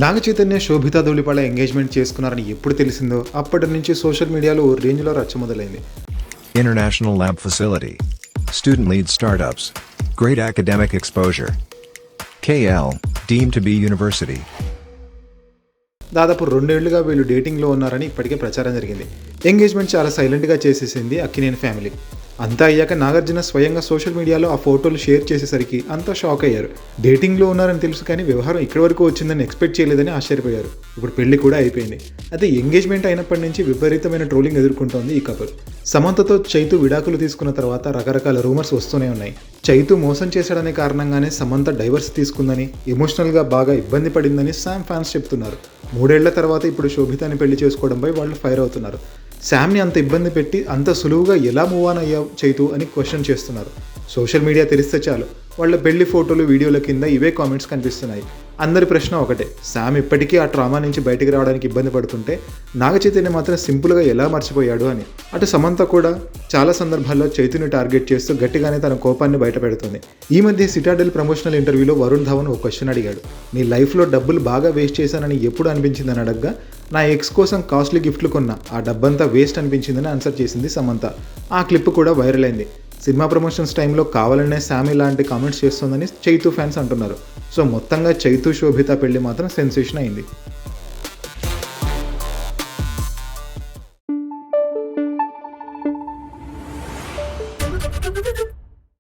Naga Chaitanya Sobhita Dhulipala engagement చేసుకున్నారని ఎప్పుడు తెలిసిందో అప్పటి నుంచి సోషల్ మీడియాలో ఓ రేంజ్లో రచ్చ మొదలైంది. International lab facility. Student lead startups. Great academic exposure. KL, deemed to be university. దాదాపు 2 ఏళ్లుగా వీళ్ళు డేటింగ్లో ఉన్నారని ఇప్పటికే ప్రచారం జరిగింది. ఎంగేజ్మెంట్ చాలా సైలెంట్గా చేసేసింది అక్కినేని ఫ్యామిలీ. అంతా అయ్యాక నాగార్జున స్వయంగా సోషల్ మీడియాలో ఆ ఫోటోలు షేర్ చేసేసరికి అంతా షాక్ అయ్యారు. డేటింగ్లో ఉన్నారని తెలుసు కానీ వ్యవహారం ఇక్కడి వరకు వచ్చిందని ఎక్స్పెక్ట్ చేయలేదని ఆశ్చర్యపోయారు. ఇప్పుడు పెళ్లి కూడా అయిపోయింది. అయితే ఎంగేజ్మెంట్ అయినప్పటి నుంచి విపరీతమైన ట్రోలింగ్ ఎదుర్కొంటోంది ఈ కపుల్. సమంతతో చైతు విడాకులు తీసుకున్న తర్వాత రకరకాల రూమర్స్ వస్తూనే ఉన్నాయి. చైతు మోసం చేశాడనే కారణంగానే సమంత డైవర్స్ తీసుకుందని, ఎమోషనల్గా బాగా ఇబ్బంది పడిందని శామ్ ఫ్యాన్స్ చెప్తున్నారు. 3 ఏళ్ల తర్వాత ఇప్పుడు శోభితాని పెళ్లి చేసుకోవడంపై వాళ్ళు ఫైర్ అవుతున్నారు. శామ్ని అంత ఇబ్బంది పెట్టి అంత సులువుగా ఎలా మూవ్ ఆన్ అయ్యావు చైతు అని క్వశ్చన్ చేస్తున్నారు. సోషల్ మీడియా తెరిస్తే చాలు వాళ్ళ పెళ్లి ఫోటోలు వీడియోల కింద ఇవే కామెంట్స్ కనిపిస్తున్నాయి. అందరి ప్రశ్న ఒకటే, శామ్ ఇప్పటికీ ఆ ట్రామా నుంచి బయటికి రావడానికి ఇబ్బంది పడుతుంటే నాగ చైతన్య మాత్రం సింపుల్గా ఎలా మర్చిపోయాడు అని. అటు సమంత కూడా చాలా సందర్భాల్లో చైతుని టార్గెట్ చేస్తూ గట్టిగానే తన కోపాన్ని బయట పెడుతుంది. ఈ మధ్య సిటాడెల్ ప్రమోషనల్ ఇంటర్వ్యూలో వరుణ్ ధవన్ ఒక క్వశ్చన్ అడిగాడు. నీ లైఫ్లో డబ్బులు బాగా వేస్ట్ చేశానని ఎప్పుడు అనిపించిందని అడగ్గా, నా ఎక్స్ కోసం కాస్ట్లీ గిఫ్ట్లు కొన్నా, ఆ డబ్బంతా వేస్ట్ అనిపించిందని ఆన్సర్ చేసింది సమంత. ఆ క్లిప్ కూడా వైరల్ అయింది. సినిమా ప్రమోషన్స్ టైంలో కావాలనే శామ్ ఇలాంటి కామెంట్స్ చేస్తుందని చైతు ఫ్యాన్స్ అంటున్నారు. సో మొత్తంగా చైతు శోభిత పెళ్లి మాత్రం సెన్సేషన్ అయింది.